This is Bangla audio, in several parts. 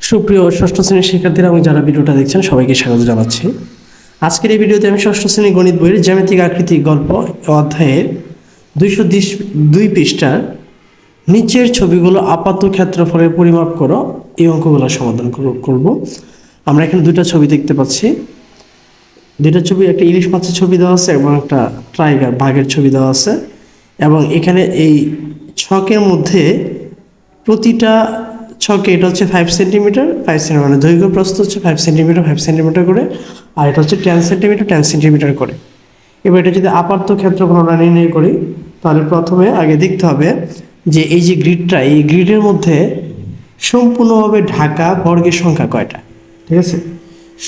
সুপ্রিয় ষষ্ঠ শ্রেণীর শিক্ষার্থীরা এবং যারা ভিডিওটা দেখছেন সবাইকে স্বাগত জানাচ্ছি। আজকের এই ভিডিওতে আমি ষষ্ঠ শ্রেণী গণিত বইয়ের জ্যামিতিক আকৃতি গল্প অধ্যায়ের 202 পৃষ্ঠার নিচের ছবিগুলো আপাত ক্ষেত্রফলের পরিমাপ করো এই অঙ্কগুলো সমাধান করব। আমরা এখানে দুইটা ছবি দেখতে পাচ্ছি, দুইটা ছবি, একটা ইলিশ মাছের ছবি দেওয়া আছে এবং একটা টাইগার বাঘের ছবি দেওয়া আছে। এবং এখানে এই ছকের মধ্যে প্রতিটা ছকে এটা হচ্ছে 5 সেন্টিমিটার 5 সেন্টিমিটার, মানে দৈর্ঘ্য প্রস্থ হচ্ছে 5 সেন্টিমিটার 5 সেন্টিমিটার করে, আর এটা হচ্ছে 10 সেন্টিমিটার 10 সেন্টিমিটার করে। এবার এটা যদি আপাত ক্ষেত্রফল আমরা নির্ণয় করি, তাহলে প্রথমে আগে দেখতে হবে যে এই যে গ্রিডটা, এই গ্রিডের মধ্যে সম্পূর্ণভাবে ঢাকা বর্গের সংখ্যা কয়টা। ঠিক আছে,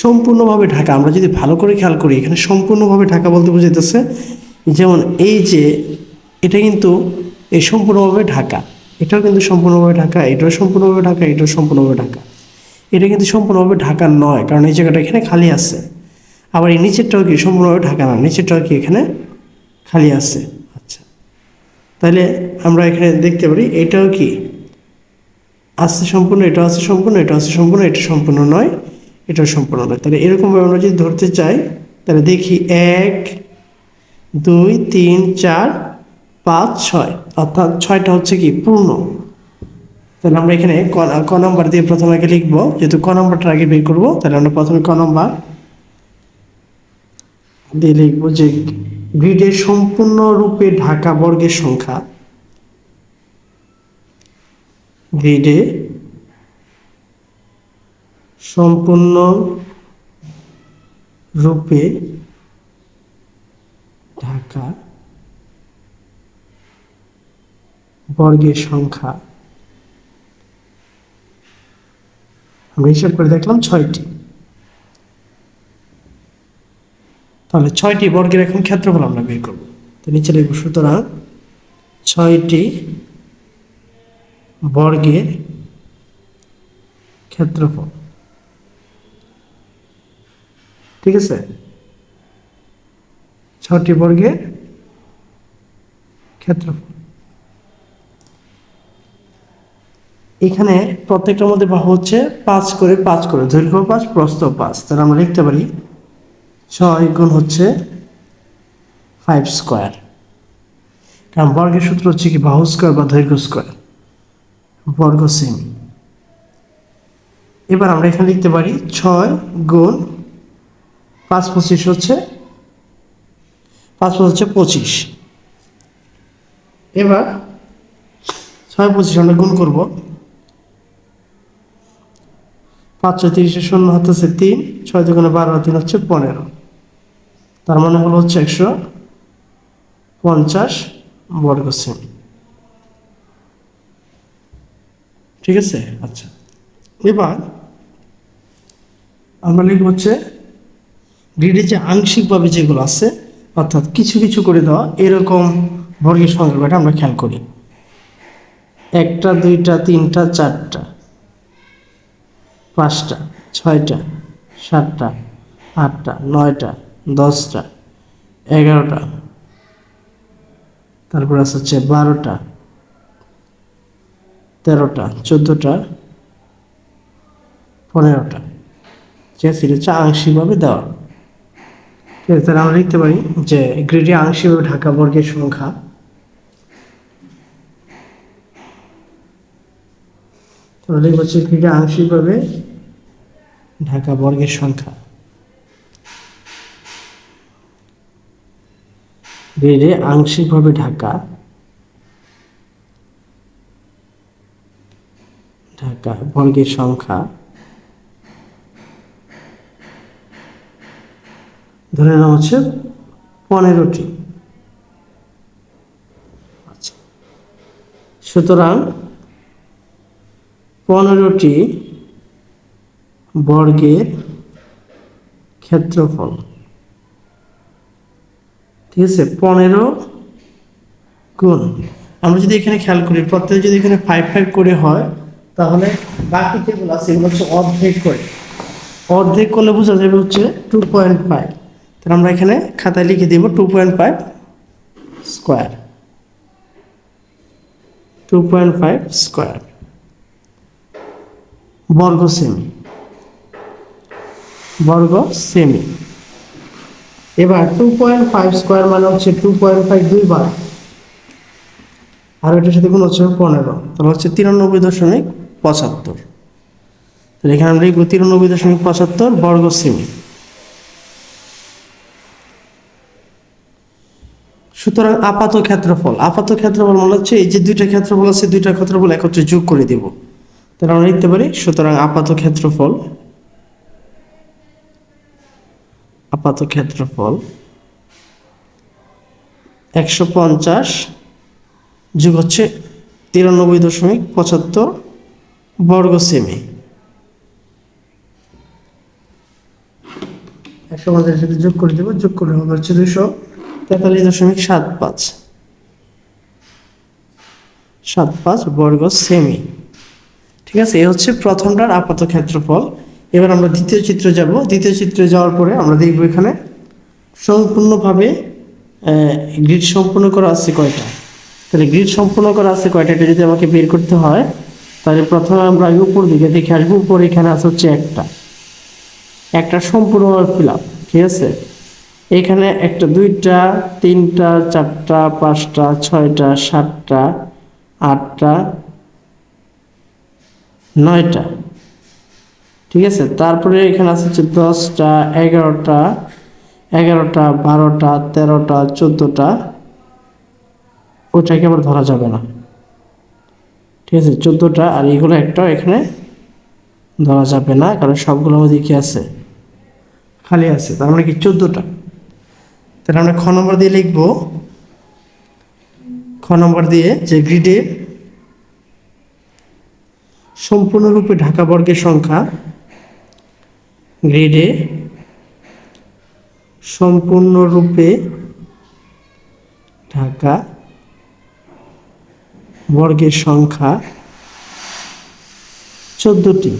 সম্পূর্ণভাবে ঢাকা আমরা যদি ভালো করে খেয়াল করি, এখানে সম্পূর্ণভাবে ঢাকা বলতে বোঝাইতেছে যেমন এই যে এটা কিন্তু এই সম্পূর্ণভাবে ঢাকা, এটাও কিন্তু সম্পূর্ণভাবে ঢাকা, এটাও সম্পূর্ণভাবে ঢাকা, এটাও সম্পূর্ণভাবে ঢাকা। এটা কিন্তু সম্পূর্ণভাবে ঢাকা নয়, কারণ এই জায়গাটা এখানে খালি আছে। আবার এই নিচেরটাও কি সম্পূর্ণভাবে ঢাকা না, নিচেরটাও কি এখানে খালি আছে। আচ্ছা, তাহলে আমরা এখানে দেখতে পারি এটাও কি আছে সম্পূর্ণ, এটাও আছে সম্পূর্ণ, এটাও আছে সম্পূর্ণ, এটা সম্পূর্ণ নয়, এটাও সম্পূর্ণ নয়। তাহলে এরকমভাবে আমরা যদি ধরতে চাই, তাহলে দেখি 1 2 3 4 5 6, অর্থাৎ 6টা হচ্ছে কি পূর্ণ। তাহলে আমরা এখানে ক নম্বর দিয়ে প্রথমে আগে লিখবো, যেহেতু ক নম্বরটা আগে বের করবো, তাহলে আমরা প্রথমে ক নম্বর দিয়ে লিখবো যে গ্রিডের সম্পূর্ণরূপে ঢাকা বর্গের সংখ্যা, গ্রিডে সম্পূর্ণ রূপে ঢাকা বর্গের সংখ্যা আমরা হিসাব করে দেখলাম 6টি। তাহলে 6টি বর্গের এখন ক্ষেত্রফল আমরা বের করব। তো নিচে লিখব, সুতরাং 6টি বর্গের ক্ষেত্রফল। ঠিক আছে, 6টি বর্গের ক্ষেত্রফল। এখানে প্রত্যেকটার মধ্যে বাহু হচ্ছে 5 করে 5 করে, দৈর্ঘ্য 5 প্রস্থ 5। তাহলে আমরা লিখতে পারি 6 গুণ হচ্ছে 5 স্কোয়ার, কারণ বর্গের সূত্র হচ্ছে কি বাহু স্কোয়ার বা দৈর্ঘ্য স্কোয়ার, বর্গ সেমি। এবার আমরা এখানে লিখতে পারি 6 গুণ 5 25 হচ্ছে 5 হচ্ছে 25। এবার 6 25 আমরা গুণ করব, 5 6 30 শূন্য হচ্ছে 3, 6 দুগুণে 12 3 হচ্ছে 15, তার মানে হলো হচ্ছে 150 বর্গ সেমি। ঠিক আছে, আচ্ছা এবার আমরা লিখব হচ্ছে গ্রিডে যে আংশিকভাবে যেগুলো আছে, অর্থাৎ কিছু কিছু করে দেওয়া এরকম বর্গের সংখ্যাটা আমরা খেয়াল করি। 1টা 2টা 3টা 4টা 5টা 6টা 7টা 8টা 9টা 10টা 11টা, তারপর আছে হচ্ছে 12টা 13টা 14টা 15টা। ঠিক আছে, এটা হচ্ছে আংশিকভাবে দেওয়া। ঠিক আছে, তাহলে আমরা লিখতে পারি যে গ্রিডে আংশিকভাবে ঢাকা বর্গের সংখ্যা, তাহলে লিখব হচ্ছে গ্রিডে আংশিকভাবে ঢাকা বর্গের সংখ্যা, গ্রিডে আংশিকভাবে ঢাকা বর্গের সংখ্যা ধরে নাম হচ্ছে 15টি। আচ্ছা, সুতরাং 15টি বর্গের ক্ষেত্রফল। ঠিক আছে, 15 গুণ, আমরা যদি এখানে খেয়াল করি প্রত্যেক যদি এখানে 5 5 করে হয়, তাহলে বাকি যেগুলো আছে এগুলো হচ্ছে অর্ধেক করে, অর্ধেক করলে বোঝা যাবে হচ্ছে 2.5। তাহলে আমরা এখানে খাতায় লিখে দিব 2.5 স্কোয়ার, 2.5 স্কোয়ার। বর্গ সেমি, বর্গ সেমি। এবার 2.5 স্কোয়ার মানে হচ্ছে 2.5 2 বার, আর এটার সাথে গুণ হচ্ছে 15, তাহলে হচ্ছে 93.75। তাহলে এখানে আমরা লিখব 93.75 বর্গ সেমি। সুতরাং আপাত ক্ষেত্রফল, আপাত ক্ষেত্রফল মানে হচ্ছে এই যে দুইটা ক্ষেত্রফল আছে, দুইটা ক্ষেত্রফল একত্রে যোগ করে দেব। তাহলে আমরা লিখতে পারি সুতরাং আপাত ক্ষেত্রফল, আপাত ক্ষেত্রফল 150 যোগ হচ্ছে 93.75 বর্গ সেমি। 150 সাথে যোগ করে দেবো, যোগ করলে হবে হচ্ছে 243.75 বর্গ সেমি। ঠিক আছে, এই হচ্ছে প্রথমটার আপাত ক্ষেত্রফল। এবার আমরা দ্বিতীয় চিত্রে যাব। দ্বিতীয় চিত্রে যাওয়ার পরে আমরা দেখব এখানে সম্পূর্ণভাবে গ্রিড সম্পূর্ণ করা আছে কয়টা। তাহলে গ্রিড সম্পূর্ণ করা আছে কয়টা, এটা যদি আমাকে বের করতে হয়, তাহলে প্রথমে আমরা উপর দিকে দেখে আসবো। উপর এখানে আছে হচ্ছে একটা সম্পূর্ণভাবে ফিল আপ। ঠিক আছে, এখানে একটা, দুইটা, তিনটা, চারটা, পাঁচটা, ছয়টা, সাতটা, আটটা, নয়টা। ঠিক আছে, তারপরে এখানে আছে হচ্ছে 10টা, 11টা, 12টা, 13টা, 14টা, ওটাকে আবার ধরা যাবে না। ঠিক আছে, 14টা, আর এগুলো একটাও এখানে ধরা যাবে না, কারণ সবগুলোর মধ্যে কি আছে, খালি আছে। তার মানে কি 14টা। তাহলে আমরা খ নম্বর দিয়ে লিখব, খ নম্বর দিয়ে যে গ্রিডে সম্পূর্ণরূপে ঢাকা বর্গের সংখ্যা, গ্রিডে সম্পূর্ণরূপে ঢাকা বর্গের সংখ্যা 14টি।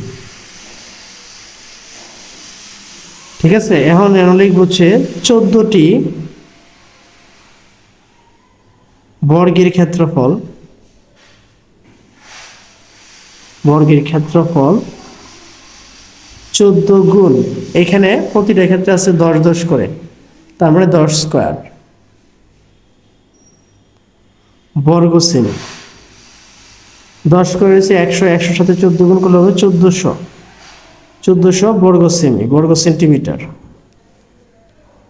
ঠিক আছে, এখন লিখব হচ্ছে 14টি বর্গের ক্ষেত্রফল, বর্গের ক্ষেত্রফল 14 গুণ, এখানে প্রতিটা ক্ষেত্রে আছে 10 10 করে, তার মানে 10 স্কোয়ার বর্গ সেমি। 10 করে হচ্ছে 100, 100 সাথে 14 গুণ করলে হবে 1400, 1400 বর্গ সেমি, বর্গ সেন্টিমিটার।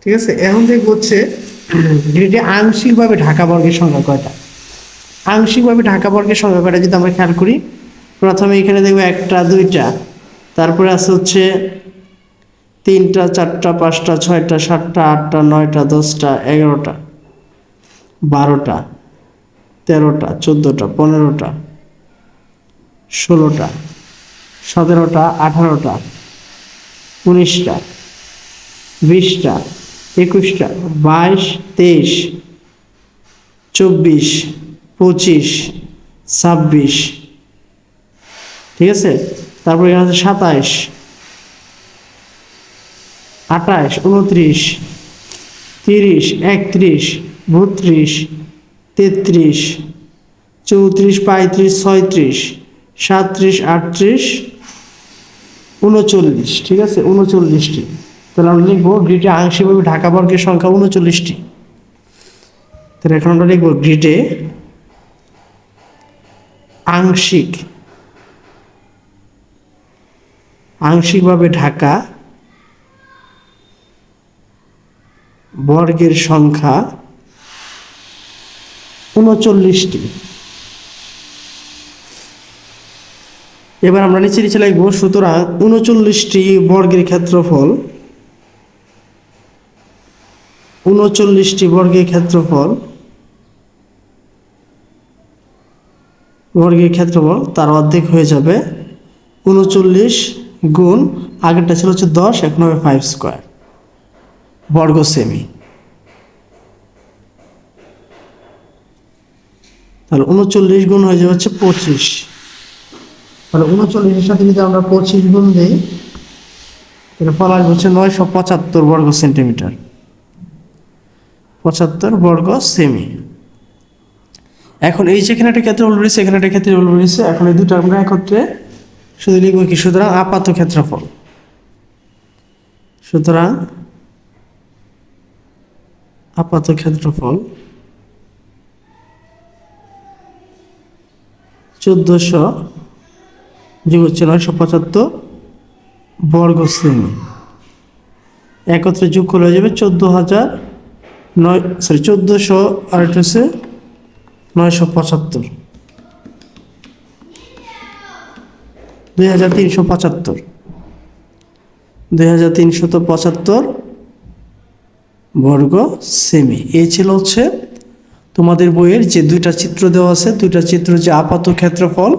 ঠিক আছে, এখন দেখব হচ্ছে গ্রিডে আংশিকভাবে ঢাকা বর্গের সংখ্যা কয়টা। আংশিকভাবে ঢাকা বর্গের সংখ্যা কয়টা যদি আমরা খেয়াল করি, প্রথমে এখানে দেখবো 1টা, 2টা, তারপরে আছে হচ্ছে 3টা, 4টা, 5টা, 6টা, 7টা, 8টা, 9টা, 10টা, 11টা, 12টা, 13টা, 14টা, 15টা, 16টা, 17টা, 18টা, 19টা, 20টা, 21টা, 22, 23, 24, 25, 26। ঠিক আছে, তারপরে এখানে আছে 27, 28, 29, 30, 31, 32, 33, 34, 35, 36, 37, 38, 39। ঠিক আছে, 39টি। তাহলে আমরা লিখবো গ্রিডে আংশিকভাবে ঢাকা বর্গের সংখ্যা 39টি। তাহলে এখন আমরা লিখবো গ্রিডে আংশিকভাবে ঢাকা বর্গের সংখ্যা 39টি। এবার আমরা নিচে লিখব সুতরাং 39টি বর্গের ক্ষেত্রফল, 39টি বর্গের ক্ষেত্রফল, তার অর্ধেক হয়ে যাবে 39 গুণ, আগেরটা ছিল হচ্ছে 10, এখন হবে 5 স্কোয়ার বর্গ সেমি। তাহলে 39 গুণ হয়ে যাবে হচ্ছে 25। তাহলে 39-এর সাথে যদি আমরা 25 গুণ দিই, তাহলে ফল আসবে হচ্ছে 975 বর্গ সেন্টিমিটার, 75 বর্গ সেমি। এখন এই যেখানে একটা ক্ষেত্রফল রয়েছে, এখানে একটা ক্ষেত্রফল রয়েছে, এখন এই দুটো আমরা একত্রে শুধু লিখবো কি, সুতরাং আপাত ক্ষেত্রফল, সুতরাং আপাত ক্ষেত্রফল 1400 যোগ হচ্ছে 975 বর্গ সেমি, একত্রে যোগ করে হয়ে যাবে 1400 আর এটা হচ্ছে 975, 2375 বর্গ সেমি। এই ছিল হচ্ছে তোমাদের বইয়ের যে দুইটা চিত্র দেওয়া আছে, দুইটা চিত্র যে আপাত ক্ষেত্রফল,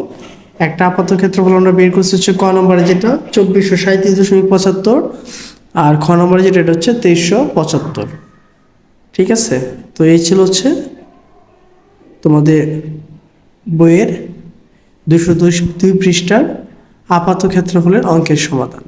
একটা আপাত ক্ষেত্রফল আমরা বের করছি হচ্ছে ক নম্বরে যেটা 2437.75, আর খ নম্বরে যেটা এটা হচ্ছে 2375। ঠিক আছে, তো এই ছিল হচ্ছে তোমাদের বইয়ের 202 পৃষ্ঠার আপাত ক্ষেত্রফলের অঙ্কের সমাধান।